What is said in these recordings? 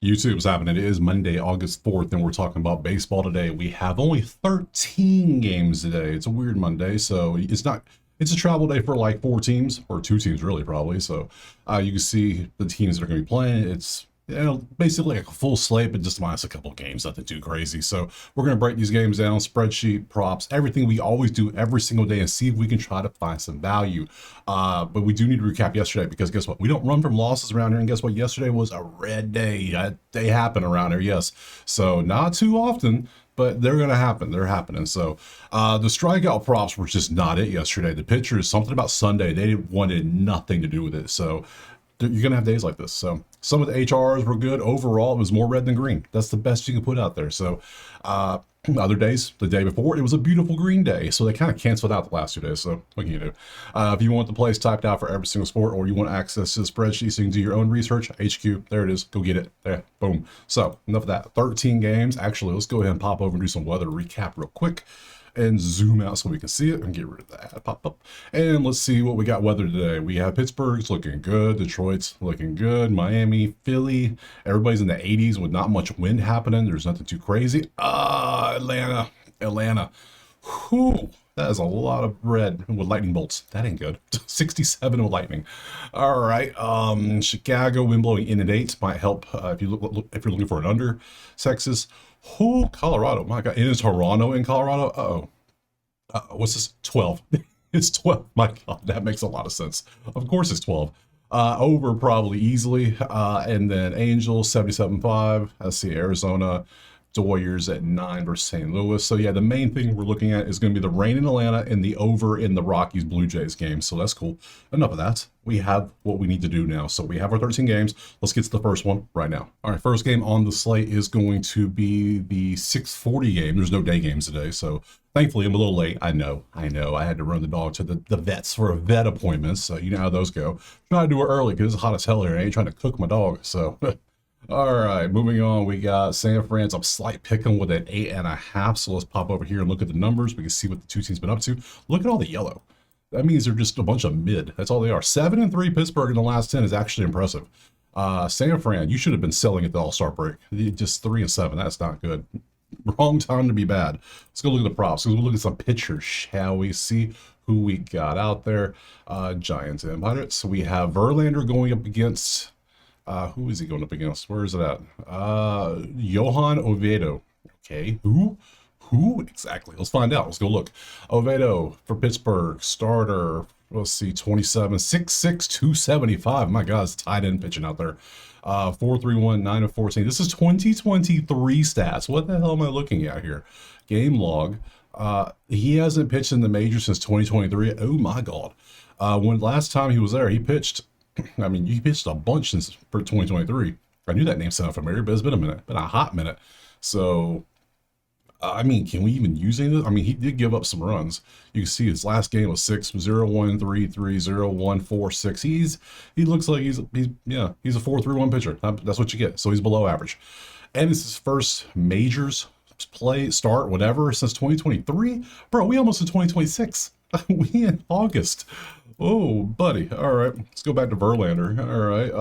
YouTube is happening. It is Monday, August 4th, and we're talking about baseball today. We have only 13 games today. It's a weird Monday, so it's a travel day for like four teams, or two teams really, probably. So you can see the teams that are going to be playing. It's basically like a full slate, but just minus a couple games, nothing too crazy. So we're going to break these games down, spreadsheet, props, everything we always do every single day, and see if we can try to find some value. But we do need to recap yesterday, because guess what? We don't run from losses around here, and guess what? Yesterday was a red day. They happen around here, yes. So not too often, but they're going to happen. They're happening. So the strikeout props were just not it yesterday. The pitchers, something about Sunday, they wanted nothing to do with it. So you're going to have days like this. So some of the HRs were good. Overall, it was more red than green. That's the best you can put out there. So other days, the day before, it was a beautiful green day. So they kind of canceled out the last 2 days. So what can you do? If you want the plays typed out for every single sport, or you want access to the spreadsheet so you can do your own research, HQ, there it is. Go get it. There, boom. So enough of that. 13 games. Actually, let's go ahead and pop over and do some weather recap real quick, and zoom out so we can see it and get rid of that pop up. And let's see what we got weather today. We have Pittsburgh's looking good, Detroit's looking good, Miami, Philly, everybody's in the 80s with not much wind happening. There's nothing too crazy. Atlanta. Whew, that is a lot of red with lightning bolts. That ain't good. 67 with lightning. All right. Chicago, wind blowing in at 8 might help if you're looking for an under. Texas. Oh, Colorado. My God. And is Toronto in Colorado? What's this? 12. It's 12. My God, that makes a lot of sense. Of course it's 12. Over probably easily. And then Angels, 77.5. Let's see, Arizona. The Warriors at 9 versus St. Louis. So yeah, the main thing we're looking at is going to be the rain in Atlanta and the over in the Rockies Blue Jays game. So that's cool. Enough of that. We have what we need to do now. So we have our 13 games. Let's get to the first one right now. All right, first game on the slate is going to be the 6:40 game. There's no day games today, so thankfully I'm a little late. I know. I had to run the dog to the vets for a vet appointment. So you know how those go. Try to do it early because it's hot as hell here. I ain't trying to cook my dog. So all right, moving on, we got San Fran's up slight picking with an 8.5. So let's pop over here and look at the numbers. We can see what the two teams been up to. Look at all the yellow. That means they're just a bunch of mid. That's all they are. 7-3 Pittsburgh in the last 10 is actually impressive. San Fran, you should have been selling at the All-Star break. Just 3-7. That's not good. Wrong time to be bad. Let's go look at the props. We'll look at some pitchers, shall we? See who we got out there. Giants and Pirates. So we have Verlander going up against... who is he going up against? Where is it at? Johan Oviedo. Okay, who? Who exactly? Let's find out. Let's go look. Oviedo for Pittsburgh, starter. Let's see, 27, 6'6", 275. My God, it's tight end pitching out there. 4.31, 9-14. This is 2023 stats. What the hell am I looking at here? Game log. He hasn't pitched in the major since 2023. Oh my God. When last time he was there, he pitched. I mean, you pitched a bunch since for 2023. I knew that name sounded familiar, but it's been a minute, been a hot minute. So, I mean, can we even use any of this? I mean, he did give up some runs. You can see his last game was 6-0-1-3-3-0-1-4-6. He looks like he's a 4.31 pitcher. That's what you get. So he's below average, and it's his first majors start, whatever, since 2023. Bro, we almost in 2026. We in August. Oh, buddy. All right. Let's go back to Verlander. All right.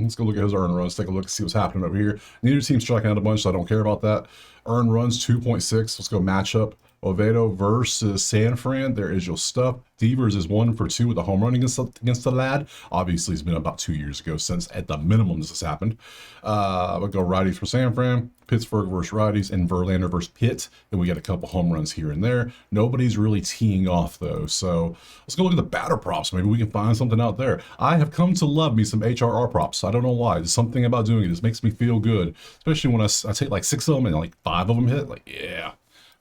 Let's go look at his earned runs. Take a look and see what's happening over here. Neither team's striking out a bunch, so I don't care about that. Earned runs, 2.6. Let's go matchup. Oviedo versus San Fran. There is your stuff. Devers is 1 for 2 with a home run against the lad. Obviously, it's been about 2 years ago since, at the minimum, this has happened. We'll go righties for San Fran, Pittsburgh versus righties, and Verlander versus Pitt. And we got a couple home runs here and there. Nobody's really teeing off, though. So let's go look at the batter props. Maybe we can find something out there. I have come to love me some HRR props. I don't know why. There's something about doing it. This makes me feel good, especially when I take like 6 of them and like 5 of them hit. Like, yeah.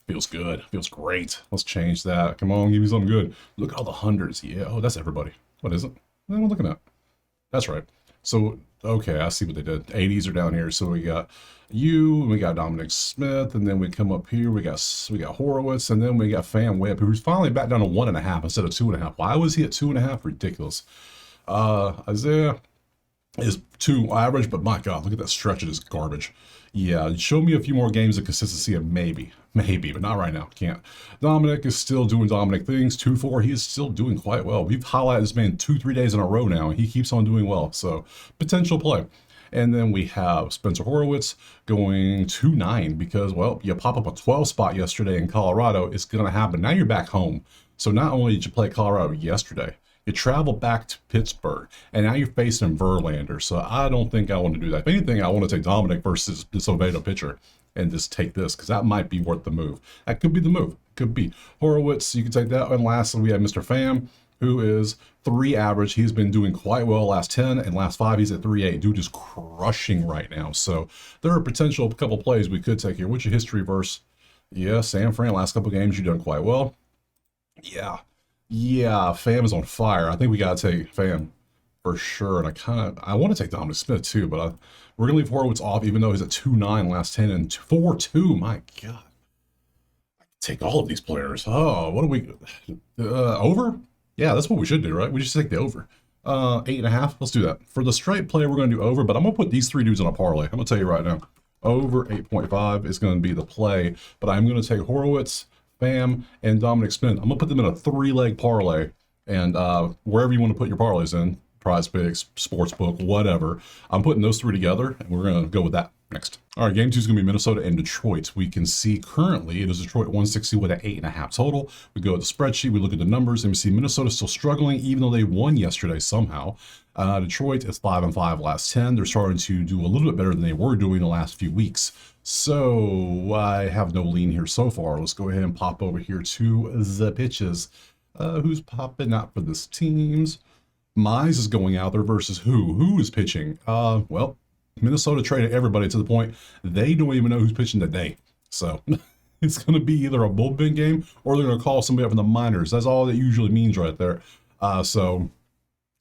Feels good. Feels great. Let's change that. Come on, give me something good. Look at all the hundreds. Yeah. Oh, that's everybody. What is it? What am I looking at? That's right. So, okay, I see what they did. 80s are down here. So we got we got Dominic Smith, and then we come up here. We got Horowitz, and then we got Fan Webb, who's finally back down to 1.5 instead of 2.5. Why was he at 2.5? Ridiculous. Isaiah is 2 average, but my God, look at that stretch. It is garbage. Yeah, show me a few more games of consistency, and maybe, but not right now. Can't. Dominic is still doing Dominic things. 2-4, he is still doing quite well. We've highlighted this man 2-3 days in a row now, and he keeps on doing well. So, potential play. And then we have Spencer Horwitz going 2-9 because, well, you pop up a 12 spot yesterday in Colorado. It's going to happen. Now you're back home. So not only did you play Colorado yesterday, you travel back to Pittsburgh, and now you're facing Verlander. So I don't think I want to do that. If anything, I want to take Dominic versus this Oviedo pitcher and just take this because that might be worth the move. That could be the move. Could be. Horowitz, you can take that. And lastly, we have Mr. Pham, who is 3 average. He's been doing quite well last 10, and last 5 he's at 3.8. Dude is crushing right now. So there are potential couple plays we could take here. What's your history versus? Yeah, San Fran, last couple games you've done quite well. Yeah, Pham is on fire. I think we gotta take Pham for sure. And I want to take Dominic Smith too, but we're gonna leave Horowitz off, even though he's at 2.9 last 10 and 4.2. My God, I can take all of these players. Oh, what do we over? Yeah, that's what we should do, right? We just take the over. 8.5. Let's do that. For the straight play, we're gonna do over, but I'm gonna put these 3 dudes on a parlay. I'm gonna tell you right now, over 8.5 is gonna be the play, but I'm gonna take Horowitz, Pham, and Dominic Smith. I'm gonna put them in a 3-leg parlay, and wherever you want to put your parlays in, Prize Picks, Sportsbook, whatever, I'm putting those 3 together, and we're gonna go with that next. All right, game 2 is gonna be Minnesota and Detroit. We can see currently it is Detroit 160 with an 8.5 total. We go at the spreadsheet, we look at the numbers, and we see Minnesota still struggling, even though they won yesterday somehow. Detroit is 5-5 last 10. They're starting to do a little bit better than they were doing the last few weeks. So I have no lean here so far. Let's go ahead and pop over here to the pitches. Who's popping out for this teams? Mize is going out there versus who? Who is pitching? Well, Minnesota traded everybody to the point they don't even know who's pitching today. So it's going to be either a bullpen game or they're going to call somebody up from the minors. That's all that usually means right there. So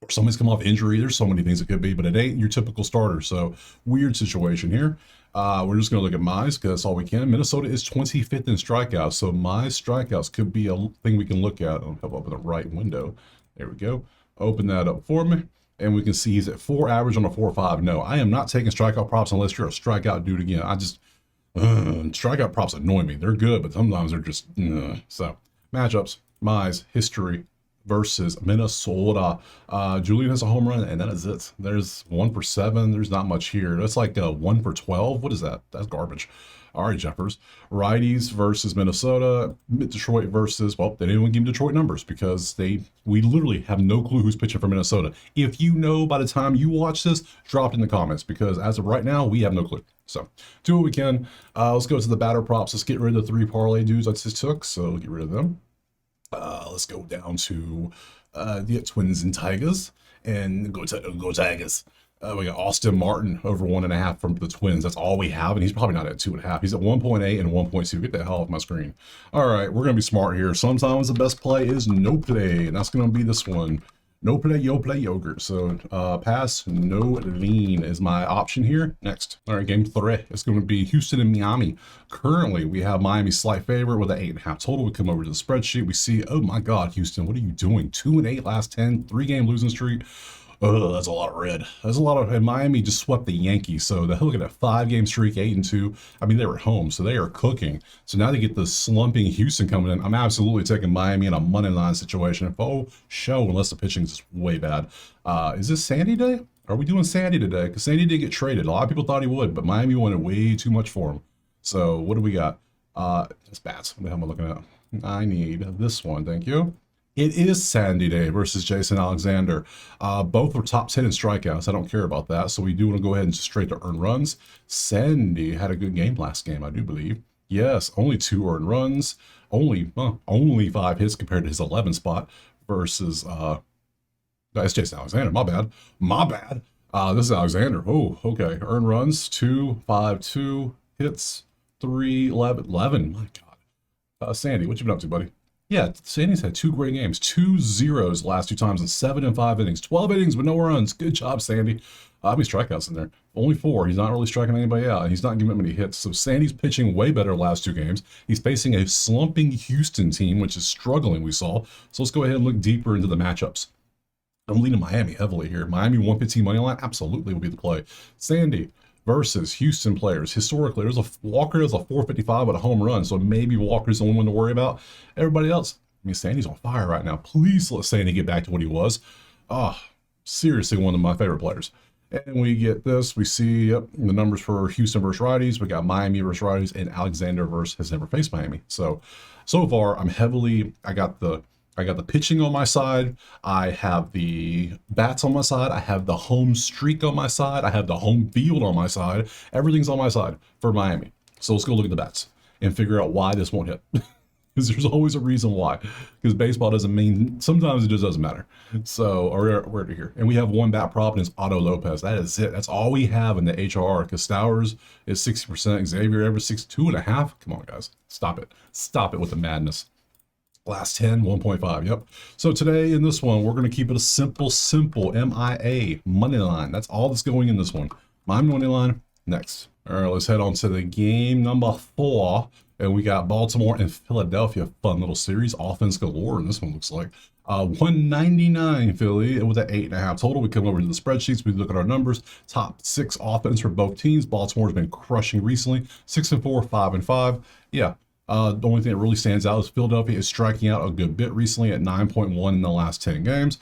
or somebody's come off injury. There's so many things it could be, but it ain't your typical starter. So weird situation here. We're just going to look at Mize because that's all we can. Minnesota is 25th in strikeouts. So Mize strikeouts could be a thing we can look at. I'll come up in the right window. There we go. Open that up for me. And we can see he's at 4 average on a 4.5. No, I am not taking strikeout props unless you're a strikeout dude again. Strikeout props annoy me. They're good, but sometimes they're just, So matchups, Mize, history versus Minnesota. Julian has a home run, and that is it. There's 1 for 7. There's not much here. That's like 1 for 12. What is that? That's garbage. All right, Jeffers. Righties versus Minnesota. Detroit versus, well, they didn't even give Detroit numbers because we literally have no clue who's pitching for Minnesota. If you know by the time you watch this, drop it in the comments because as of right now, we have no clue. So do what we can. Let's go to the batter props. Let's get rid of the 3 parlay dudes I just took. So get rid of them. Let's go down to the Twins and Tigers and go Tigers. We got Austin Martin over 1.5 from the Twins. That's all we have, and he's probably not at 2.5. He's at 1.8 and 1.2. Get the hell off my screen. All right, we're gonna be smart here. Sometimes the best play is no play, and that's gonna be this one. No play, yo play yogurt. So pass, no lean is my option here. Next. All right, game 3. It's going to be Houston and Miami. Currently, we have Miami slight favorite with an 8.5 total. We come over to the spreadsheet. We see, oh my God, Houston, what are you doing? 2-8 last 10, 3-game losing streak. Oh, that's a lot of red. That's a lot of, and Miami just swept the Yankees. So they're looking at a 5-game streak, 8-2. I mean, they were at home, so they are cooking. So now they get the slumping Houston coming in. I'm absolutely taking Miami in a money line situation. Show unless the pitching is just way bad. Is this Sandy Day? Are we doing Sandy today? Because Sandy did get traded. A lot of people thought he would, but Miami wanted way too much for him. So what do we got? That's bats. What the hell am I looking at? I need this one. Thank you. It is Sandy Day versus Jason Alexander. Both are top 10 in strikeouts. I don't care about that. So we do want to go ahead and just straight to earn runs. Sandy had a good game last game, I do believe. Yes, only 2 earned runs. Only 5 hits compared to his 11 spot versus, that's Jason Alexander. My bad. This is Alexander. Oh, okay. Earned runs, 2, 5, 2. Hits, 3, 11. My God. Sandy, what you been up to, buddy? Yeah, Sandy's had 2 great games, 2 zeros last 2 times in 7 and 5 innings, 12 innings with no runs. Good job, Sandy. How many strikeouts in there? Only 4. He's not really striking anybody out, and he's not giving up many hits. So Sandy's pitching way better the last 2 games. He's facing a slumping Houston team, which is struggling, we saw. So let's go ahead and look deeper into the matchups. I'm leaning Miami heavily here. Miami 115 money line absolutely will be the play. Sandy versus Houston players. Historically, there's a Walker has a 455 with a home run, so maybe Walker's the only one to worry about. Everybody else, I mean, Sandy's on fire right now. Please let Sandy get back to what he was. Seriously, one of my favorite players. And we get this. We see the numbers for Houston versus righties. We got Miami versus righties, and Alexander versus has never faced Miami. So far, I got the pitching on my side. I have the bats on my side. I have the home streak on my side. I have the home field on my side. Everything's on my side for Miami. So let's go look at the bats and figure out why this won't hit. Because there's always a reason why. Because baseball doesn't mean, sometimes it just doesn't matter. So, where to here? And we have one bat prop, and it's Otto Lopez. That is it. That's all we have in the HRR. Because Stowers is 60%, Xavier Evers 62.5. Come on, guys. Stop it. Stop it with the madness. Last 10, 1.5. Yep. So today in this one, we're going to keep it a simple MIA, money line. That's all that's going in this one. My money line next. All right, let's head on to the game number 4. And we got Baltimore and Philadelphia. Fun little series. Offense galore. And this one looks like 199 Philly with an 8.5 total. We come over to the spreadsheets. We look at our numbers. Top 6 offense for both teams. Baltimore's been crushing recently. 6-4, 5-5. Yeah. The only thing that really stands out is Philadelphia is striking out a good bit recently at 9.1 in the last 10 games.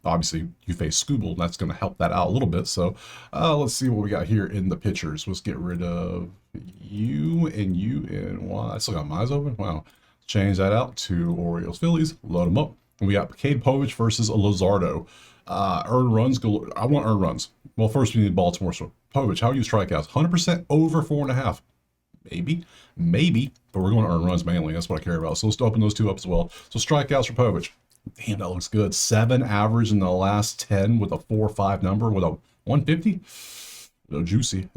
Obviously, you face Scooble, and that's going to help that out a little bit. So let's see what we got here in the pitchers. Let's get rid of you and Y. I still got mine open. Wow. Change that out to Orioles, Phillies. Load them up. And we got Cade Povich versus Luzardo. Earned runs. I want earned runs. Well, first we need Baltimore. So Povich, how are you strikeouts? 100% over 4.5. Maybe, but we're going to earn runs mainly. That's what I care about. So let's open those two up as well. So strikeouts for Povich. Damn, that looks good. 7 average in the last 10 with a 4.5 number with a 150. A little juicy.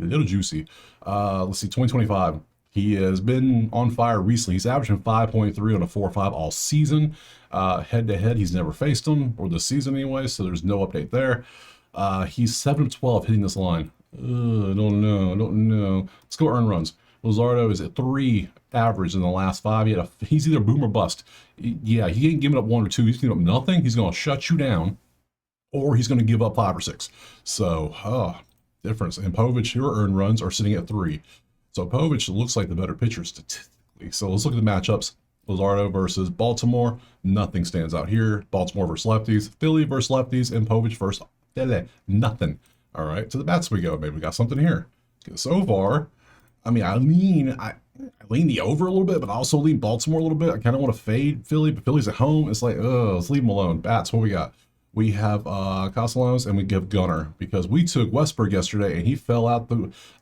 Let's see, 2025. He has been on fire recently. He's averaging 5.3 on a 4.5 all season. Head to head, he's never faced him, or this season anyway, so there's no update there. He's 7-12 hitting this line. I don't know. Let's go earn runs. Luzardo is at 3 average in the last 5. He's either boom or bust. Yeah, he ain't giving up 1 or 2. He's giving up nothing. He's going to shut you down, or he's going to give up 5 or 6. So, difference. And Povich, your earned runs are sitting at 3. So Povich looks like the better pitcher statistically. So let's look at the matchups. Luzardo versus Baltimore. Nothing stands out here. Baltimore versus lefties. Philly versus lefties. And Povich versus nothing. All right, to the bats we go. Maybe we got something here. So far, I mean, I lean the over a little bit, but I also lean Baltimore a little bit. I kind of want to fade Philly, but Philly's at home. It's like, let's leave them alone. Bats, what we got? We have Castellanos, and we give Gunnar, because we took Westberg yesterday, and he fell out.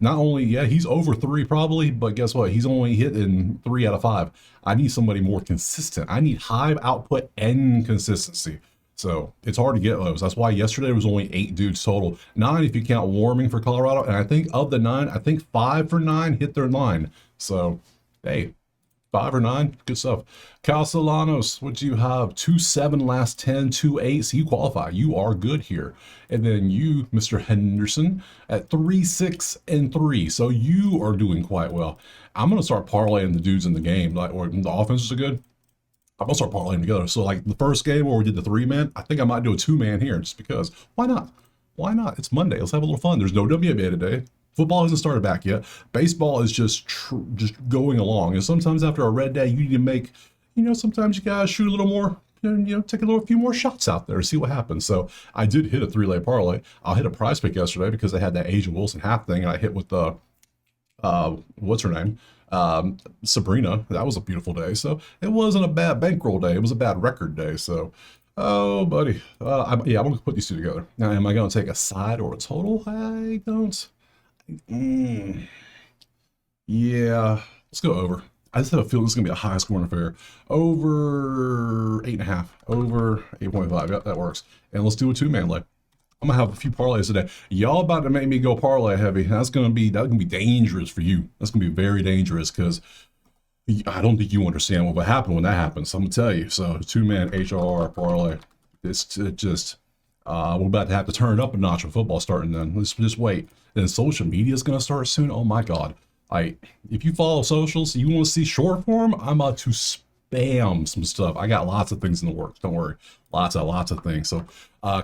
Not only, he's over 3 probably, but guess what? He's only hitting 3 out of 5. I need somebody more consistent. I need high output and consistency. So it's hard to get those. That's why yesterday was only 8 dudes total. 9 if you count Warming for Colorado. And I think of the 9, I think 5 for 9 hit their line. So, hey, 5 or 9, good stuff. Castellanos, what do you have? 2-7 last 10, 2-8. So you qualify. You are good here. And then you, Mr. Henderson, at 3-6-3. So you are doing quite well. I'm going to start parlaying the dudes in the game. Or the offenses are good. I'm gonna start parlaying together. So like the first game where we did the 3-man, I think I might do a 2-man here just because. Why not? It's Monday. Let's have a little fun. There's no WNBA today. Football hasn't started back yet. Baseball is just going along. And sometimes after a red day, you need to make, sometimes you gotta shoot a little more, take a few more shots out there, see what happens. So I did hit a 3-leg parlay. I'll hit a prize pick yesterday because they had that Asia Wilson half thing, and I hit with the what's her name? Sabrina. That was a beautiful day. So it wasn't a bad bankroll day. It was a bad record day. So, oh, buddy. I'm going to put these two together. Now, am I going to take a side or a total? I don't. Yeah. Let's go over. I just have a feeling this is going to be a high scoring affair. Over 8.5. Over 8.5. Yep, that works. And let's do a 2-man leg. I'm gonna have a few parlays today. Y'all about to make me go parlay heavy. That's gonna be dangerous for you. That's gonna be very dangerous because I don't think you understand what would happen when that happens. So I'm gonna tell you. So 2-man HRR parlay. It's just we're about to have to turn it up a notch with football starting. Then let's just wait. Then social media is gonna start soon. Oh my God! If you follow socials, you want to see short form. I'm about to spam some stuff. I got lots of things in the works. Don't worry. Lots of things. So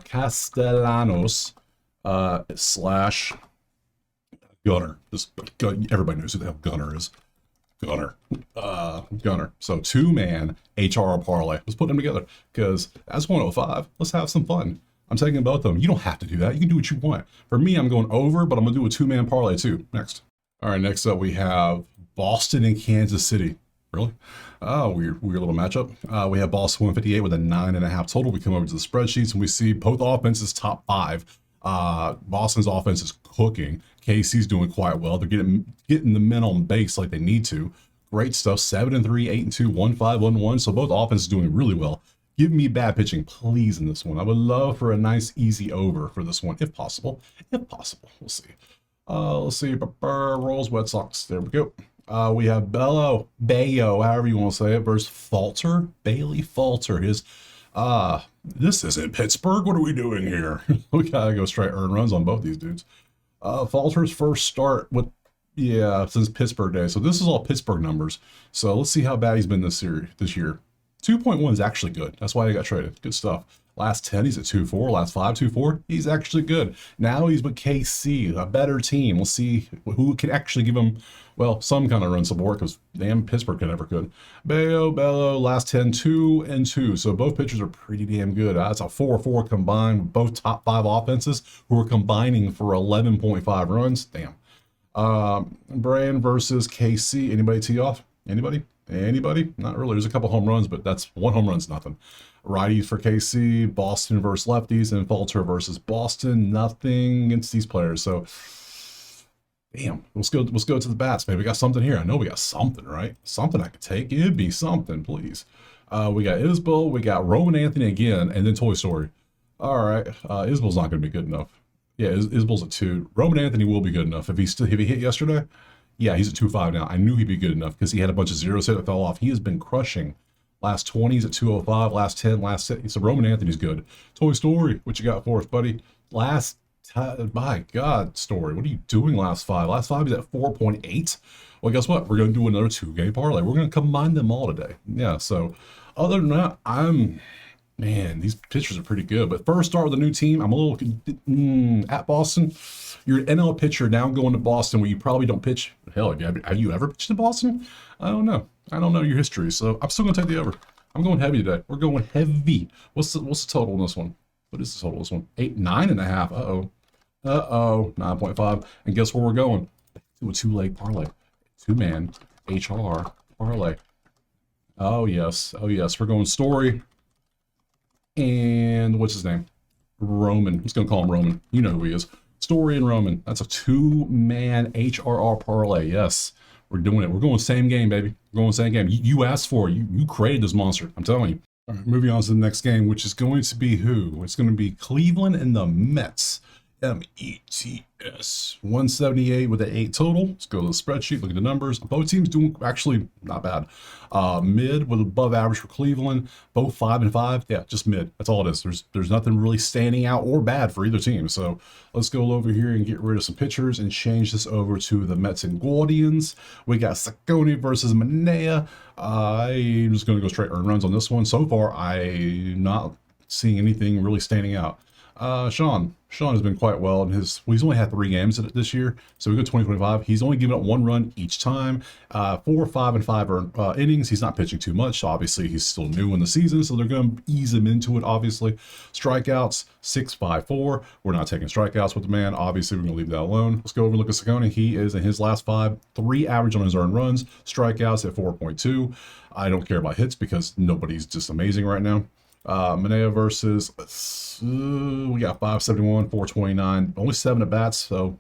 Castellanos slash Gunnar. Everybody knows who the hell Gunnar is. Gunnar. So 2-man HRR parlay. Let's put them together because that's 105. Let's have some fun. I'm taking both of them. You don't have to do that. You can do what you want. For me, I'm going over, but I'm going to do a two-man parlay too. Next. All right, next up we have Boston and Kansas City. Really? Oh, weird little matchup. We have Boston 158 with a 9.5 total. We come over to the spreadsheets and we see both offenses top five. Boston's offense is cooking. KC's doing quite well. They're getting the men on base like they need to. Great stuff. 7-3, 8-2, 1-5, 1-1. So both offenses doing really well. Give me bad pitching, please, in this one. I would love for a nice, easy over for this one, if possible. If possible, we'll see. Let's see. Royals, Red Sox. There we go. We have Bayo, however you want to say it, versus Falter. Bailey Falter. This isn't Pittsburgh. What are we doing here? We gotta go straight earn runs on both these dudes. Falter's first start since Pittsburgh days. So this is all Pittsburgh numbers. So let's see how bad he's been this year. 2.1 is actually good. That's why he got traded. Good stuff. Last 10, he's at 2.4. Last 5, 2.4. He's actually good. Now he's with KC, a better team. We'll see who can actually give him, some kind of run support, because damn, Pittsburgh never could. Bello, last 10, 2-2. So both pitchers are pretty damn good. That's a 4-4 combined with both top 5 offenses who are combining for 11.5 runs. Damn. Brand versus KC. Anybody tee off? Anybody? Not really. There's a couple home runs, but that's one home run's nothing. Righties for KC, Boston versus lefties, and Falter versus Boston. Nothing against these players. So, damn. Let's go to the bats. Maybe we got something here. I know we got something, right? Something I could take. It'd be something, please. We got Isbell, we got Roman Anthony again, and then Toy Story. All right. Isbell's not going to be good enough. Yeah, Isbell's at 2. Roman Anthony will be good enough if he hit yesterday. Yeah, he's at 2.5 now. I knew he'd be good enough because he had a bunch of zeros hit that fell off. He has been crushing. Last 20, he's at 205. Last 10, last 6. So Roman Anthony's good. Toy Story, what you got for us, buddy? My God, Story, what are you doing last 5? Last 5 is at 4.8. Well, guess what? We're going to do another 2-game parlay. We're going to combine them all today. Yeah, so other than that, man, these pitchers are pretty good. But first start with a new team. I'm a little at Boston. You're an NL pitcher now going to Boston where you probably don't pitch. Hell, have you ever pitched in Boston? I don't know. I don't know your history, so I'm still going to take the over. I'm going heavy today. We're going heavy. What's the total in this one? What is the total in this one? 9.5. Uh-oh. 9.5. And guess where we're going? To a 2-leg parlay. 2-man HR parlay. Oh, yes. We're going Story. And what's his name? Roman. I'm just going to call him Roman. You know who he is. Story and Roman. That's a 2-man HRR parlay. Yes, we're doing it. We're going same game, baby. We're going same game. You asked for it. You created this monster. I'm telling you. All right, moving on to the next game, which is going to be who? It's going to be Cleveland and the Mets. METS 178 with an 8 total. Let's go to the spreadsheet, look at the numbers. Both teams doing actually not bad. Mid with above average for Cleveland. Both 5-5. Yeah, just mid. That's all it is. There's nothing really standing out or bad for either team. So let's go over here and get rid of some pitchers and change this over to the Mets and Guardians. We got Saccone versus Manea. I'm just going to go straight earn runs on this one. So far, I'm not seeing anything really standing out. Sean has been quite well in he's only had 3 games this year, so we go 2025. He's only given up 1 run each time, 4, 5, and 5 innings. He's not pitching too much. Obviously, he's still new in the season, so they're going to ease him into it, obviously. Strikeouts, 6.54. We're not taking strikeouts with the man. Obviously, we're going to leave that alone. Let's go over and look at Saccone. He is, in his last 5, 3 average on his earned runs, strikeouts at 4.2. I don't care about hits because nobody's just amazing right now. Manea versus, we got 571, 429, only 7 at bats, so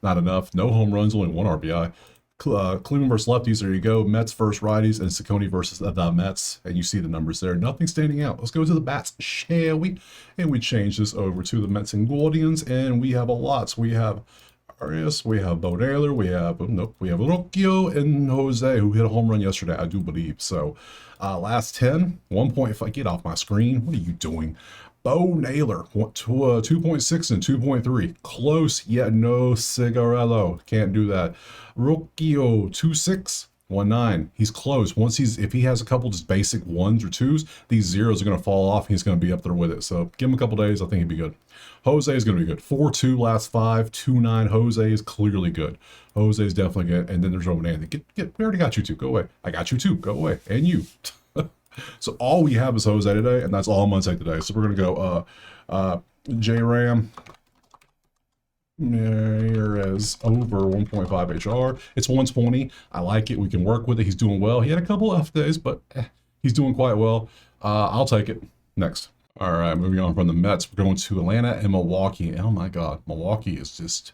not enough. No home runs, only 1 RBI. Cleveland versus lefties, there you go. Mets versus righties, and Saccone versus the Mets, and you see the numbers there. Nothing standing out. Let's go to the bats, shall we? And we change this over to the Mets and Guardians, and we have a lot. We have Arias, we have Bo Naylor, we have Rocchio and Jose, who hit a home run yesterday, I do believe. So last 10, 1.5, get off my screen. What are you doing? Bo Naylor, 2.6 and 2.3. Close, yet no cigarello. Can't do that. Rocchio, 2.6. 1.9. He's close. If he has a couple just basic 1s or 2s, these zeros are going to fall off. And he's going to be up there with it. So give him a couple days. I think he'd be good. Jose is going to be good. 4.2 last 5. 2.9. Jose is clearly good. Jose is definitely good. And then there's Roman Anthony. We already got you two. Go away. I got you too. Go away. And you. So all we have is Jose today, and that's all I'm gonna take today. So we're gonna go J-Ram. There is over 1.5 HR. It's 120. I like it. We can work with it. He's doing well. He had a couple off days, but he's doing quite well. I'll take it. Next. All right, moving on from the Mets, we're going to Atlanta and Milwaukee. Oh my God, Milwaukee is just...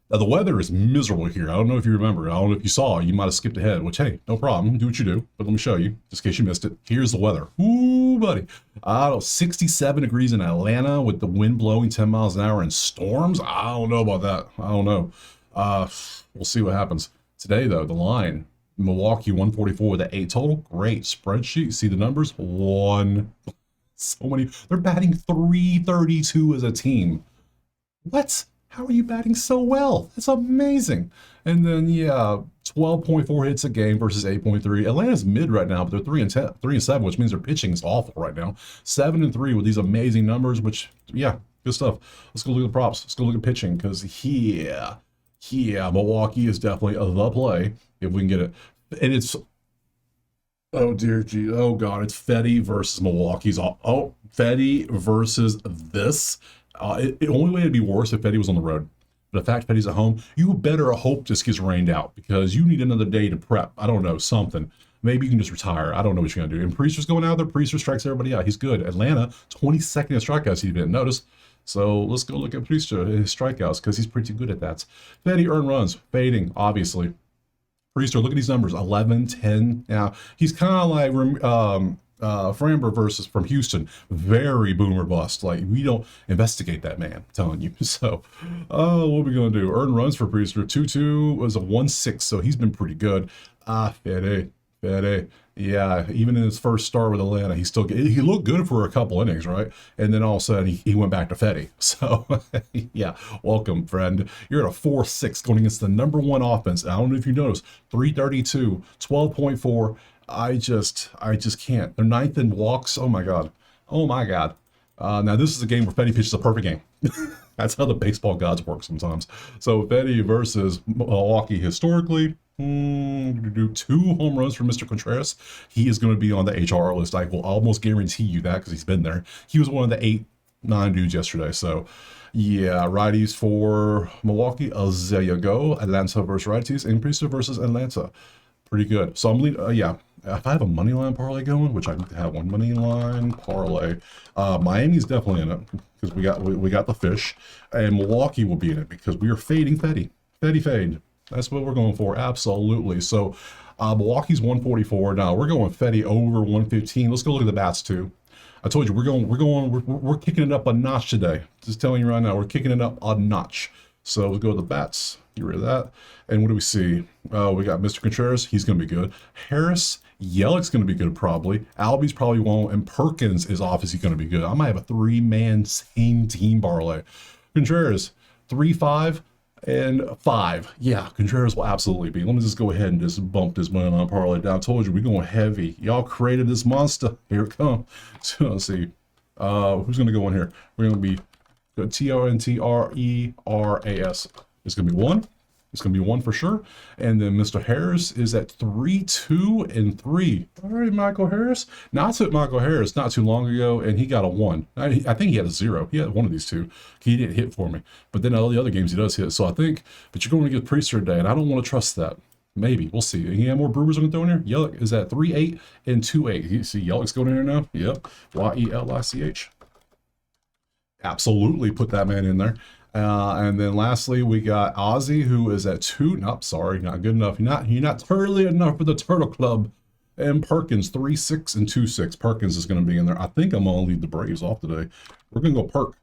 Now, the weather is miserable here. I don't know if you remember. I don't know if you saw. You might have skipped ahead, which, hey, no problem. Do what you do. But let me show you, just in case you missed it. Here's the weather. Ooh, buddy. 67 degrees in Atlanta with the wind blowing 10 miles an hour and storms. I don't know about that. I don't know. We'll see what happens. Today, though, the line, Milwaukee 144 with an 8 total. Great spreadsheet. See the numbers? So many. They're batting 332 as a team. What? How are you batting so well? That's amazing. And then, yeah, 12.4 hits a game versus 8.3. Atlanta's mid right now, but they're 3-7, which means their pitching is awful right now. 7-3 with these amazing numbers, which, yeah, good stuff. Let's go look at the props. Let's go look at pitching, because, yeah, Milwaukee is definitely the play if we can get it. And it's, oh, dear gee, oh, God, it's Fetty versus Milwaukee's. Oh, Fetty versus this. The only way it'd be worse if Fetty was on the road. But the fact Fetty's at home, you better hope this gets rained out because you need another day to prep. I don't know, something. Maybe you can just retire. I don't know what you're going to do. And Priester's going out there. Priester strikes everybody out. He's good. Atlanta, 22nd in strikeouts. He didn't notice. So let's go look at Priester and his strikeouts because he's pretty good at that. Fetty earned runs, fading, obviously. Priester, look at these numbers, 11, 10. Now, he's kind of like Framber versus from Houston, very boomer bust. Like, we don't investigate that man, I'm telling you. So, what are we going to do? Earned runs for Priester, 2-2 was a 1-6, so he's been pretty good. Fede. Yeah, even in his first start with Atlanta, he looked good for a couple innings, right? And then all of a sudden, he went back to Fetty. So, yeah, welcome, friend. You're at a 4-6 going against the number one offense. I don't know if you noticed, 332, 12.4. I just can't. They're ninth in walks. Oh my God. Now this is a game where Fetty pitches a perfect game. That's how the baseball gods work sometimes. So Fetty versus Milwaukee historically, 2 home runs for Mr. Contreras. He is going to be on the HR list. I will almost guarantee you that because he's been there. He was one of the 8-9 dudes yesterday. So yeah, righties for Milwaukee. There you go. Atlanta versus righties. And Priester versus Atlanta. Pretty good. So I'm leading, yeah. If I have a money line parlay going, which I need to have one money line parlay, Miami's definitely in it because we got the fish, and Milwaukee will be in it because we are fading Fetty. Fade. That's what we're going for, absolutely. So Milwaukee's 144. Now we're going Fetty over 115. Let's go look at the bats too. I told you we're kicking it up a notch today. Just telling you right now, we're kicking it up a notch. So we'll go to the bats. Get rid of that. And what do we see? We got Mr. Contreras. He's going to be good. Harris, Yellick's going to be good probably. Albies probably won't. And Perkins is obviously going to be good. I might have a 3-man same team parlay. Contreras, 3, 5, and 5. Yeah, Contreras will absolutely be. Let me just go ahead and just bump this money line parlay down. I told you, we're going heavy. Y'all created this monster. Here it comes. So let's see. Who's going to go in here? We're going to be Trentreras. It's going to be 1. It's going to be 1 for sure. And then Mr. Harris is at 3, 2, and 3. All right, Michael Harris. Now, I took Michael Harris not too long ago, and he got a 1. I think he had a 0. He had one of these two. He didn't hit for me. But then all the other games he does hit. So I think, but you're going to get Priester today, and I don't want to trust that. Maybe. We'll see. Any more Brewers going to throw in here? Yellick is at 3, 8, and 2, 8. You see Yellick's going in here now? Yep. Yellich. Absolutely put that man in there. And then lastly, we got Ozzy, who is at 2. Nope, sorry, not good enough. You're not turtly enough for the Turtle Club. And Perkins, 3, 6, and 2, 6. Perkins is going to be in there. I think I'm going to leave the Braves off today. We're going to go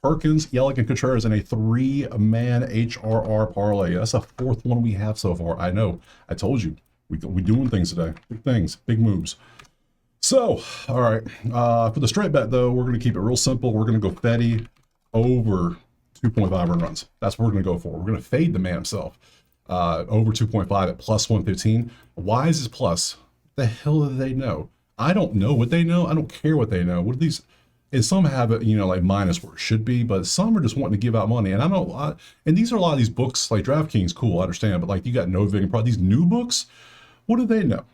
Perkins, Yellick, and Contreras in a 3-man HRR parlay. That's the 4th one we have so far. I know. I told you. We doing things today. Big things. Big moves. So, all right. For the straight bet, though, we're going to keep it real simple. We're going to go Fetty over 2.5 earned runs. That's what we're going to go for. We're going to fade the man himself. Over 2.5 at plus 115. Why is this plus? The hell do they know? I don't know what they know. I don't care what they know. What are these? And some have it, like minus where it should be, but some are just wanting to give out money. And I don't, and these are a lot of these books, like DraftKings, cool, I understand, but like you got Novig and probably these new books, what do they know?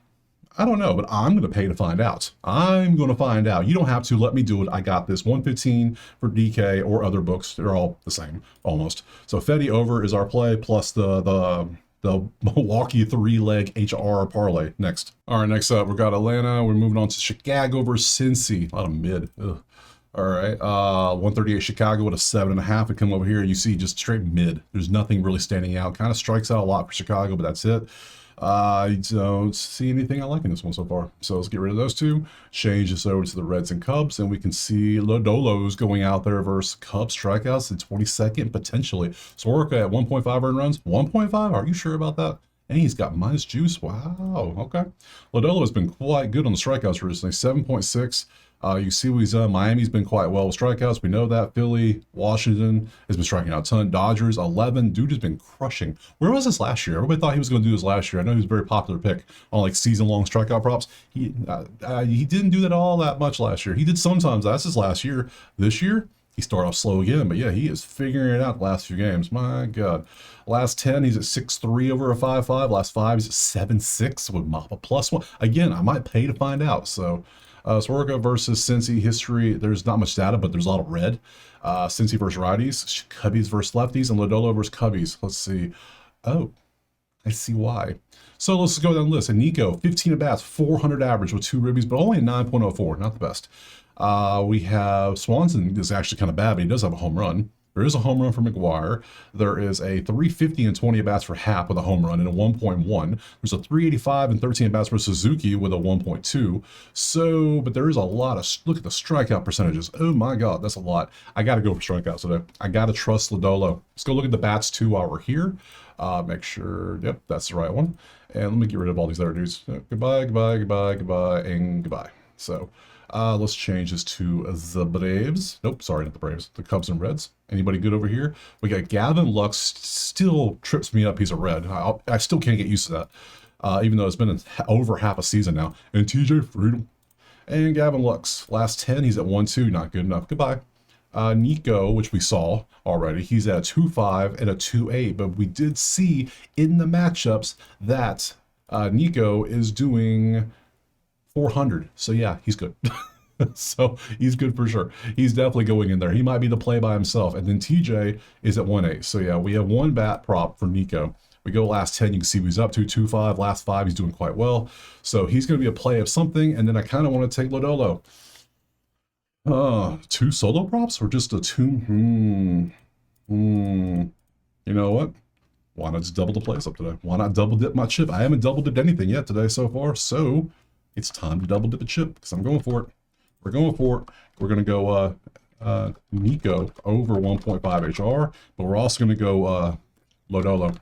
I don't know, but I'm going to pay to find out. I'm going to find out. You don't have to. Let me do it. I got this. 115 for DK or other books. They're all the same, almost. So Fetty over is our play, plus the Milwaukee 3-leg HR parlay. Next. All right, next up, we've got Atlanta. We're moving on to Chicago versus Cincy. A lot of mid. Ugh. All right, 138 Chicago with a 7.5. We come over here, you see just straight mid. There's nothing really standing out. Kind of strikes out a lot for Chicago, but that's it. I don't see anything I like in this one so far. So let's get rid of those two. Change this over to the Reds and Cubs, and we can see Lodolo's going out there versus Cubs strikeouts in 22nd, potentially. Soroka at 1.5 earned runs. 1.5? Are you sure about that? And he's got minus juice. Wow. Okay. Lodolo has been quite good on the strikeouts recently. 7.6. You see what he's done. Miami's been quite well with strikeouts. We know that. Philly, Washington has been striking out a ton. Dodgers, 11. Dude has been crushing. Where was this last year? Everybody thought he was going to do this last year. I know he was a very popular pick on like season-long strikeout props. He didn't do that all that much last year. He did sometimes. That's his last year. This year, he started off slow again. But yeah, he is figuring it out the last few games. My God. Last 10, he's at 6.3 over a 5.5. Last 5, he's at 7.6 with Mappa +1. Again, I might pay to find out. So Soroka versus Cincy history, there's not much data, but there's a lot of red. Cincy versus righties, Cubbies versus lefties, and Lodolo versus Cubbies. Let's see. Oh, I see why. So let's go down the list. And Nico, 15 at-bats, 400 average with 2 ribbies, but only a 9.04, not the best. We have Swanson is actually kind of bad, but he does have a home run. There is a home run for McGuire. There is a 350 and 20 at-bats for Happ with a home run and a 1.1. There's a 385 and 13 at-bats for Suzuki with a 1.2. So, but there is a lot of, look at the strikeout percentages. Oh my God, that's a lot. I got to go for strikeouts today. I got to trust Lodolo. Let's go look at the bats too while we're here. Make sure, yep, that's the right one. And let me get rid of all these other dudes. Goodbye, goodbye, goodbye, goodbye, and goodbye. So, let's change this to the Braves. Nope, sorry, not the Braves. The Cubs and Reds. Anybody good over here? We got Gavin Lux. Still trips me up. He's a Red. I still can't get used to that, even though it's been over half a season now. And TJ Friedel. And Gavin Lux. Last 10, he's at 1.2. Not good enough. Goodbye. Nico, which we saw already, he's at a 2.5 and a 2.8. But we did see in the matchups that Nico is doing 400. So yeah, he's good. So he's good for sure. He's definitely going in there. He might be the play by himself. And then TJ is at 1.8. So yeah, we have one bat prop for Nico. We go last 10, you can see what he's up to, 2.5. Last 5, he's doing quite well. So he's going to be a play of something. And then I kind of want to take Lodolo. 2 solo props or just a 2? You know what? Why not just double the plays up today? Why not double dip my chip? I haven't double dipped anything yet today so far. So it's time to double dip a chip because I'm going for it. We're going for it. We're going to go Nico over 1.5 HR, but we're also going to go Lodolo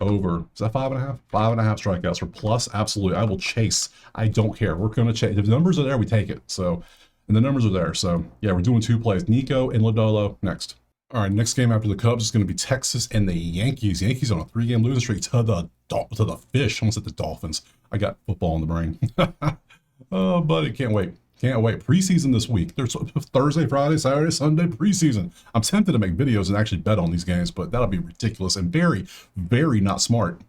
over. Is that 5.5? 5.5 strikeouts for plus. Absolutely. I will chase. I don't care. We're going to chase. If the numbers are there, we take it. So, and the numbers are there. So, yeah, we're doing 2 plays. Nico and Lodolo next. All right, next game after the Cubs is going to be Texas and the Yankees. Yankees on a 3-game losing streak to the fish. I almost said the Dolphins. I got football in the brain. Oh, buddy, can't wait. Can't wait. Preseason this week. There's Thursday, Friday, Saturday, Sunday, preseason. I'm tempted to make videos and actually bet on these games, but that'll be ridiculous and very, very not smart.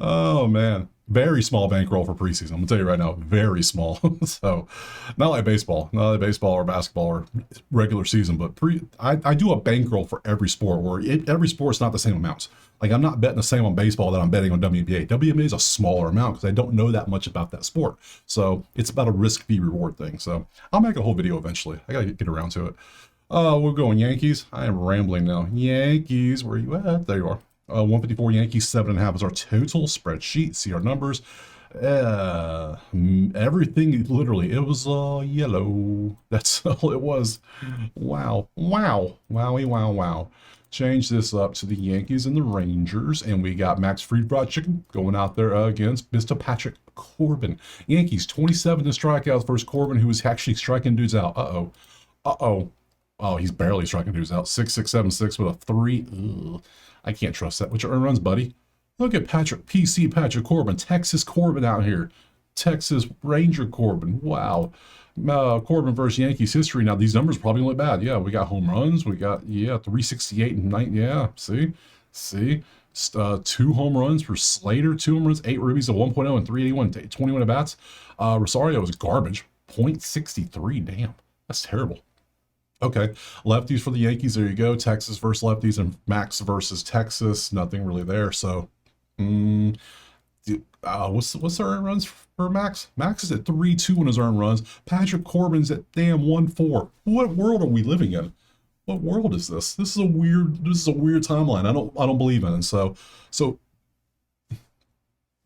Oh, man. Very small bankroll for preseason. I'm going to tell you right now, very small. So, not like baseball or basketball or regular season, but I do a bankroll for every sport where every sport's not the same amounts. Like, I'm not betting the same on baseball that I'm betting on WNBA. WNBA is a smaller amount because I don't know that much about that sport. So, it's about a risk-free reward thing. So, I'll make a whole video eventually. I got to get around to it. We're going Yankees. I am rambling now. Yankees, where are you at? There you are. 154 Yankees, 7.5 is our total spreadsheet. See our numbers. Everything, literally, it was yellow. That's all it was. Wow. Wow. Wowie, wow, wow. Change this up to the Yankees and the Rangers, and we got Max Fried Fried Chicken going out there against Mr. Patrick Corbin. Yankees, 27 in strikeouts versus Corbin, who is actually striking dudes out. Uh-oh. Oh, he's barely striking dudes out. 6.676 with a 3. Ugh. I can't trust that. What's your earned runs, buddy? Look at Patrick Corbin. Texas Corbin out here. Texas Ranger Corbin. Wow. Corbin versus Yankees history. Now, these numbers probably look bad. Yeah, we got home runs. We got, 368 and 9. Yeah, see? 2 home runs for Slater, 2 home runs, 8 ribbies, a 1.0 and 381, 21 at bats. Rosario was garbage, .63. Damn, that's terrible. Okay, lefties for the Yankees. There you go. Texas versus lefties, and Max versus Texas. Nothing really there. So, what's the earned runs for Max? Max is at 3.2 on his earned runs. Patrick Corbin's at damn 1.4. What world are we living in? What world is this? This is a weird timeline. I don't believe in it. So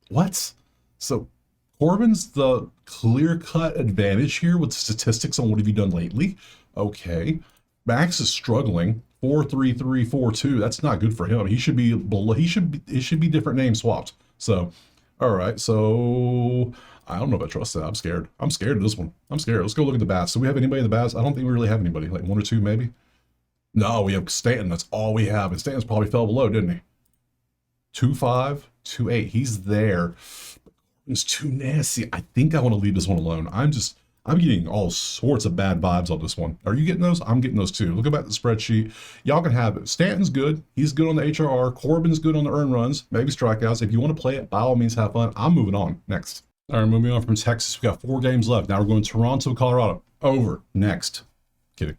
what? So Corbin's the clear-cut advantage here with statistics on what have you done lately. Okay. Max is struggling. 4.33, 4.2. That's not good for him. He should be below. It should be different names swapped. So, all right. So I don't know if I trust that. I'm scared. I'm scared of this one. I'm scared. Let's go look at the bats. Do we have anybody in the bats? I don't think we really have anybody. Like 1 or 2 maybe. No, we have Stanton. That's all we have. And Stanton's probably fell below, didn't he? 2.5, 2.8. He's there. It's too nasty. I think I want to leave this one alone. I'm getting all sorts of bad vibes on this one. Are you getting those? I'm getting those too. Look at the spreadsheet. Y'all can have it. Stanton's good. He's good on the HRR. Corbin's good on the earned runs, maybe strikeouts. If you want to play it, by all means, have fun. I'm moving on. Next. All right, moving on from Texas. We got 4 games left. Now we're going Toronto, Colorado. Over. Next. Kidding.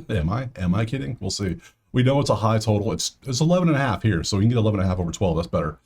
Am I kidding? We'll see. We know it's a high total. It's 11.5 here, so we can get 11.5 over 12. That's better.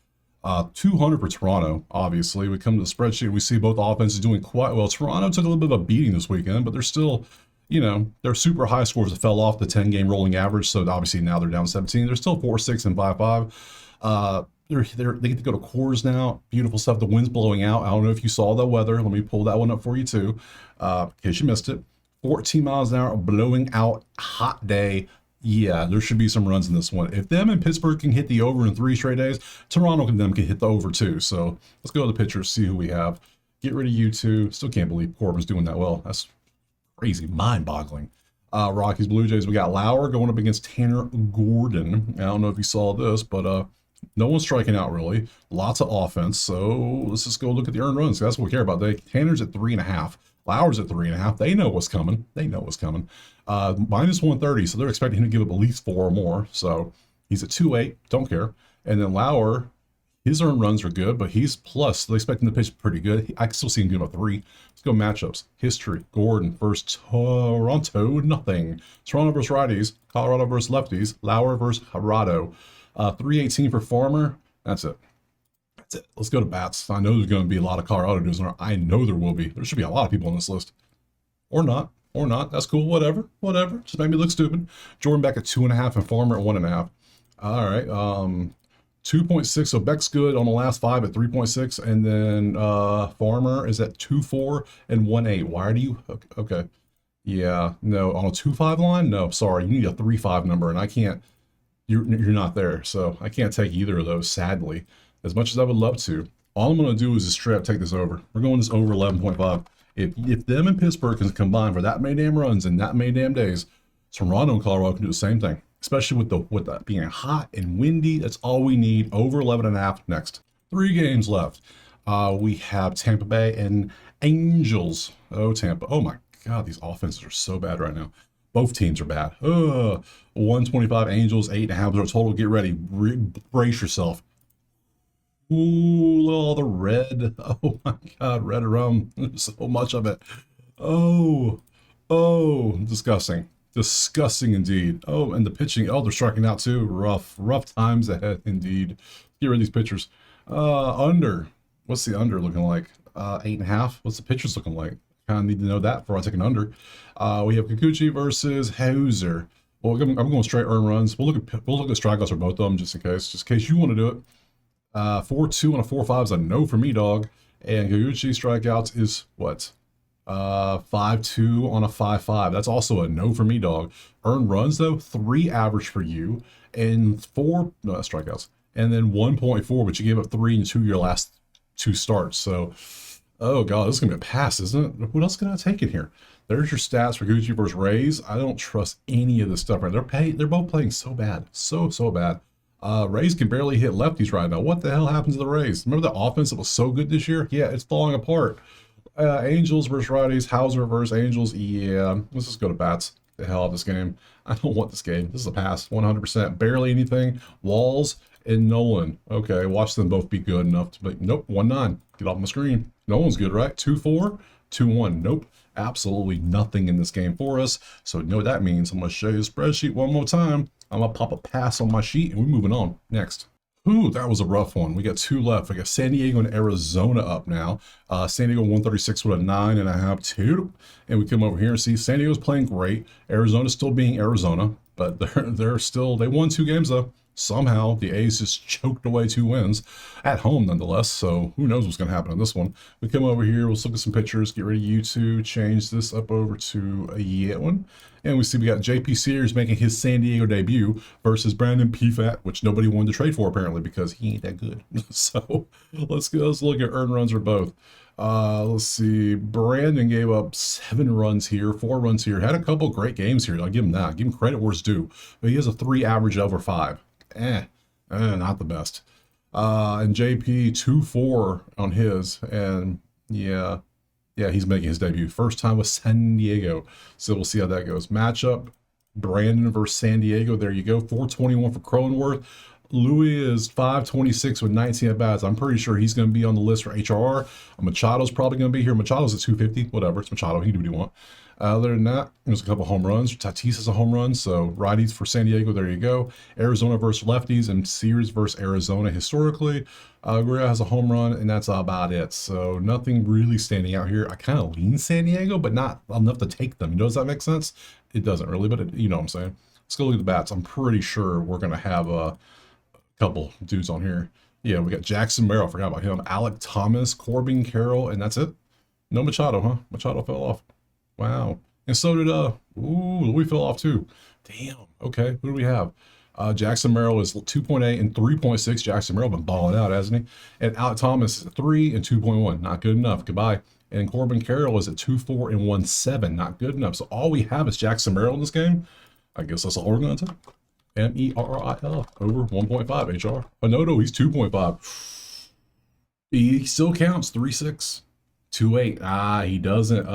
200 for Toronto, obviously. We come to the spreadsheet, we see both offenses doing quite well. Toronto took a little bit of a beating this weekend, but they're still, they're super high scores that fell off the 10-game rolling average, so obviously now they're down 17. They're still 4-6 and 5-5. They get to go to Coors now. Beautiful stuff. The wind's blowing out. I don't know if you saw the weather. Let me pull that one up for you too, in case you missed it. 14 miles an hour, blowing out, hot day. Yeah, there should be some runs in this one. If them and Pittsburgh can hit the over in 3 straight days, Toronto can hit the over too. So let's go to the pitchers, see who we have. Get rid of you two. Still can't believe Corbin's doing that well. That's crazy, mind-boggling. Rockies, Blue Jays, we got Lauer going up against Tanner Gordon. I don't know if you saw this, but no one's striking out really. Lots of offense. So let's just go look at the earned runs. That's what we care about. Tanner's at 3.5. Lauer's at 3.5. They know what's coming. Minus 130, so they're expecting him to give up at least 4 or more. So he's at 2.8. Don't care. And then Lauer, his earned runs are good, but he's plus. They're expecting the pitch pretty good. I can still see him give up 3. Let's go matchups. History. Gordon versus Toronto. Nothing. Toronto versus righties. Colorado versus lefties. Lauer versus Gerardo. 318 for Farmer. That's it. Let's go to bats. I know there's going to be a lot of Colorado dudes. I know there will be. There should be a lot of people on this list. Or not. That's cool. Whatever. Just made me look stupid. Jordan back at 2.5 and Farmer at 1.5. All right. 2.6. So Beck's good on the last 5 at 3.6. And then Farmer is at 2.4 and 1.8. Why do you? Okay. Yeah. No. On a 2.5 line? No. Sorry. You need a 3.5 number. And I can't. You're not there. So I can't take either of those, sadly. As much as I would love to, all I'm going to do is just straight up take this over. We're going this over 11.5. If them and Pittsburgh can combine for that many damn runs in that many damn days, Toronto and Colorado can do the same thing. Especially with that being hot and windy, that's all we need. Over 11.5 next. 3 games left. We have Tampa Bay and Angels. Oh, Tampa. Oh my God, these offenses are so bad right now. Both teams are bad. 125 Angels, 8.5 total. Get ready. Brace yourself. Ooh, all the red. Oh my God, red rum. So much of it. Oh, disgusting. Disgusting indeed. Oh, and the pitching. Oh, they're striking out too. Rough times ahead indeed. Get rid of these pitchers. Under. What's the under looking like? 8.5. What's the pitchers looking like? Kind of need to know that before I take an under. We have Kikuchi versus Hauser. Well, I'm going straight earned runs. We'll look at strikeouts for both of them just in case you want to do it. 4.2 on a 4.5 is a no for me, dog. And Kikuchi strikeouts is what? 5.2 on a 5.5. That's also a no for me, dog. Earned runs though, 3 average for you, and 4 strikeouts, and then 1.4. But you gave up 3 in 2 of your last 2 starts. So, oh God, this is gonna be a pass, isn't it? What else can I take in here? There's your stats for Kikuchi versus Rays. I don't trust any of this stuff. Right? They're both playing so bad, so bad. Rays can barely hit lefties right now. What the hell happened to the Rays? Remember the offense that was so good this year? Yeah, it's falling apart. Angels versus righties, Hauser versus Angels. Yeah, let's just go to bats. The hell out of this game. I don't want this game. This is a pass, 100%. Barely anything. Walls and Nolan. Okay, watch them both be good enough to be, nope, 1-9. Get off my screen. Nolan's good, right? 2-4, 2-1. Nope, absolutely nothing in this game for us. So you know what that means. I'm going to show you the spreadsheet one more time. I'm going to pop a pass on my sheet, and we're moving on. Next. Ooh, that was a rough one. We got 2 left. We got San Diego and Arizona up now. San Diego 136 with a 9.5, 2. And we come over here and see San Diego's playing great. Arizona's still being Arizona, but they're still, they won 2 games though. Somehow the A's just choked away 2 wins at home nonetheless. So who knows what's going to happen in this one. We come over here, we'll look at some pictures, get rid of YouTube, change this up over to a yet one. And we see we got JP Sears making his San Diego debut versus Brandon Pfaadt, which nobody wanted to trade for apparently because he ain't that good. So let's look at earned runs for both. Let's see. Brandon gave up 7 runs here, 4 runs here. Had a couple great games here. I'll give him that. Give him credit where it's due. But he has a 3 average over 5. Not the best. And JP 2-4 on his, and yeah, he's making his debut. First time with San Diego. So we'll see how that goes. Matchup, Brandon versus San Diego. There you go. 421 for Cronenworth. Louis is 526 with 19 at bats. I'm pretty sure he's going to be on the list for HRR. Machado's probably going to be here. Machado's at 250. Whatever. It's Machado. He can do what he wants. Other than that, there's a couple home runs. Tatis has a home run, so righties for San Diego. There you go. Arizona versus lefties, and Sears versus Arizona historically. Guerrero has a home run, and that's about it. So nothing really standing out here. I kind of lean San Diego, but not enough to take them. Does that make sense? It doesn't really, but you know what I'm saying. Let's go look at the bats. I'm pretty sure we're going to have a couple dudes on here. Yeah, we got Jackson Merrill. I forgot about him. Alec Thomas, Corbin Carroll, and that's it. No Machado, huh? Machado fell off. Wow. And so did Louis fell off too. Damn. Okay. Who do we have? Jackson Merrill is 2.8 and 3.6. Jackson Merrill been balling out, hasn't he? And Alec Thomas is 3 and 2.1. Not good enough. Goodbye. And Corbin Carroll is at 2.4 and 1.7. Not good enough. So all we have is Jackson Merrill in this game. I guess that's all we're going to take. Merrill over 1.5 HR. Panoto, he's 2.5. He still counts 3.6, 2.8. He doesn't.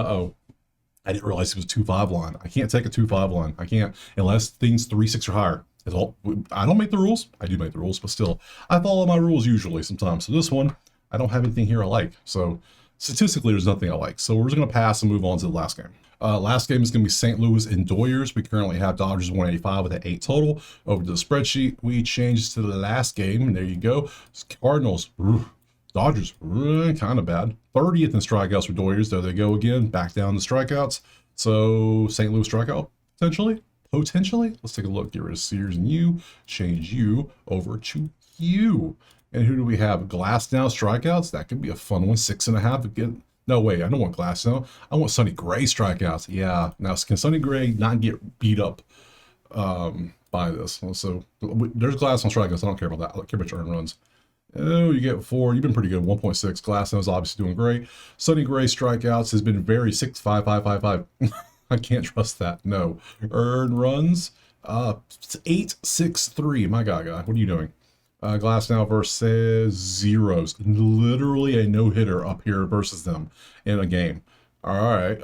I didn't realize he was 2.5 line. I can't take a 2.5 line. I can't unless things 3.6 or higher. It's all, I don't make the rules. I do make the rules, but still, I follow my rules usually sometimes. So this one, I don't have anything here I like. So statistically, there's nothing I like. So we're just going to pass and move on to the last game. Last game is going to be St. Louis and Doyers. We currently have Dodgers 185 with an 8 total. Over to the spreadsheet, we changed to the last game. And there you go. It's Cardinals. Dodgers, kind of bad. 30th in strikeouts for Doyers. There they go again. Back down the strikeouts. So St. Louis strikeout, potentially. Let's take a look. Get rid of Sears and you. Change you over to you. And who do we have? Glass now strikeouts. That could be a fun one. 6.5 again. No, wait, I don't want Glass now. I want Sonny Gray strikeouts. Yeah. Now, can Sonny Gray not get beat up by this? So there's Glass on strikeouts. I don't care about that. I don't care about your earned runs. Oh, you get 4. You've been pretty good. 1.6. Glasnow is obviously doing great. Sonny Gray strikeouts has been very 6.5. I can't trust that. No. Earned runs 8.63. My God, what are you doing? Glasnow versus zeros. Literally a no-hitter up here versus them in a game. All right.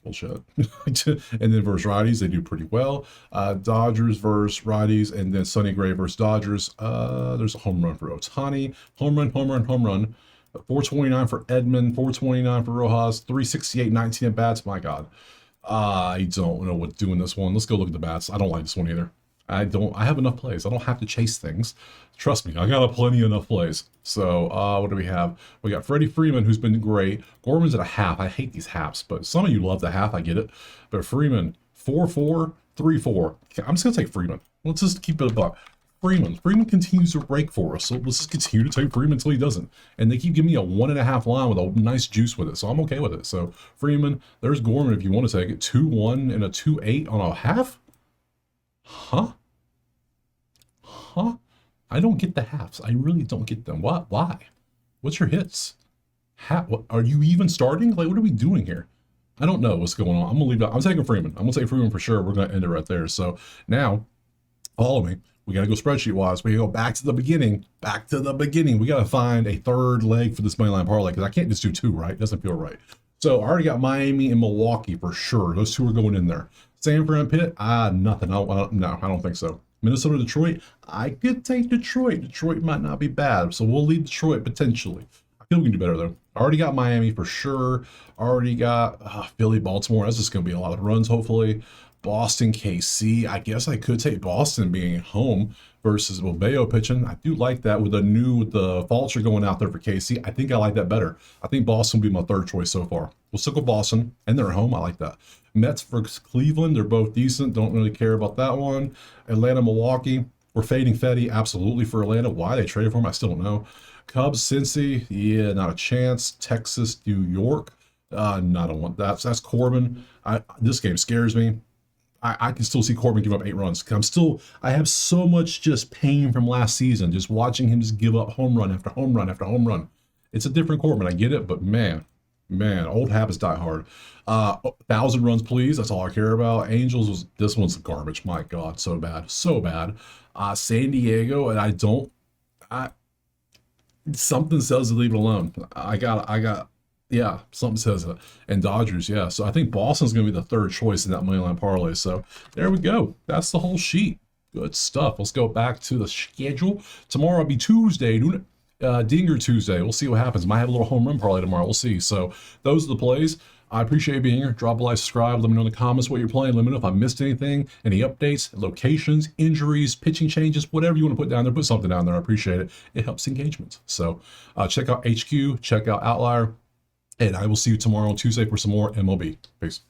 Bullshit. And then versus righties, they do pretty well. Dodgers versus righties, and then Sonny Gray versus Dodgers. There's a home run for Ohtani. Home run. 429 for Edman, 429 for Rojas, 368, 19 at bats. My God. I don't know what to do in this one. Let's go look at the bats. I don't like this one either. I have enough plays. I don't have to chase things. Trust me, I got plenty enough plays. So what do we have? We got Freddie Freeman, who's been great. Gorman's at a half. I hate these halves, but some of you love the half. I get it. But Freeman, 4-4, 3-4. I'm just going to take Freeman. Let's just keep it a buck. Freeman continues to rake for us. So let's just continue to take Freeman until he doesn't. And they keep giving me a 1.5 line with a nice juice with it. So I'm okay with it. So Freeman, there's Gorman if you want to take it. 2-1 and a 2-8 on a half? Huh? I don't get the halves. I really don't get them. What? Why? What's your hits? What, are you even starting? Like, what are we doing here? I don't know what's going on. I'm gonna leave that. I'm taking Freeman. I'm gonna take Freeman for sure. We're gonna end it right there. So now, follow me. We gotta go spreadsheet wise. We gotta go back to the beginning. We gotta find a third leg for this moneyline parlay because I can't just do 2, right? It doesn't feel right. So I already got Miami and Milwaukee for sure. Those 2 are going in there. Sanford and Pitt, nothing. No, I don't think so. Minnesota, Detroit. I could take Detroit. Detroit might not be bad, so we'll lead Detroit potentially. I feel we can do better though. I already got Miami for sure. Already got Philly, Baltimore. That's just going to be a lot of runs, hopefully. Boston, KC. I guess I could take Boston being at home versus Bobeo pitching. I do like that with the Vulture going out there for KC. I think I like that better. I think Boston will be my third choice so far. We'll stick with Boston, and they're at home. I like that. Mets versus Cleveland. They're both decent. Don't really care about that one. Atlanta, Milwaukee. We're fading Fetty absolutely for Atlanta. Why they traded for him, I still don't know. Cubs, Cincy. Yeah, not a chance. Texas, New York. No, I don't want that. So that's Corbin. This game scares me. I can still see Corbin give up 8 runs. I have so much just pain from last season, just watching him just give up home run after home run after home run. It's a different Corbin, I get it, but man, old habits die hard. 1,000 runs, please. That's all I care about. This one's garbage. My God, so bad, so bad. San Diego, and something says to leave it alone. Yeah, something says it. And Dodgers, yeah. So I think Boston's going to be the third choice in that money line parlay. So there we go. That's the whole sheet. Good stuff. Let's go back to the schedule. Tomorrow will be Tuesday, Dinger Tuesday. We'll see what happens. Might have a little home run parlay tomorrow. We'll see. So those are the plays. I appreciate you being here. Drop a like, subscribe. Let me know in the comments what you're playing. Let me know if I missed anything, any updates, locations, injuries, pitching changes, whatever you want to put down there. Put something down there. I appreciate it. It helps engagement. So check out HQ. Check out Outlier. And I will see you tomorrow on Tuesday for some more MLB. Peace.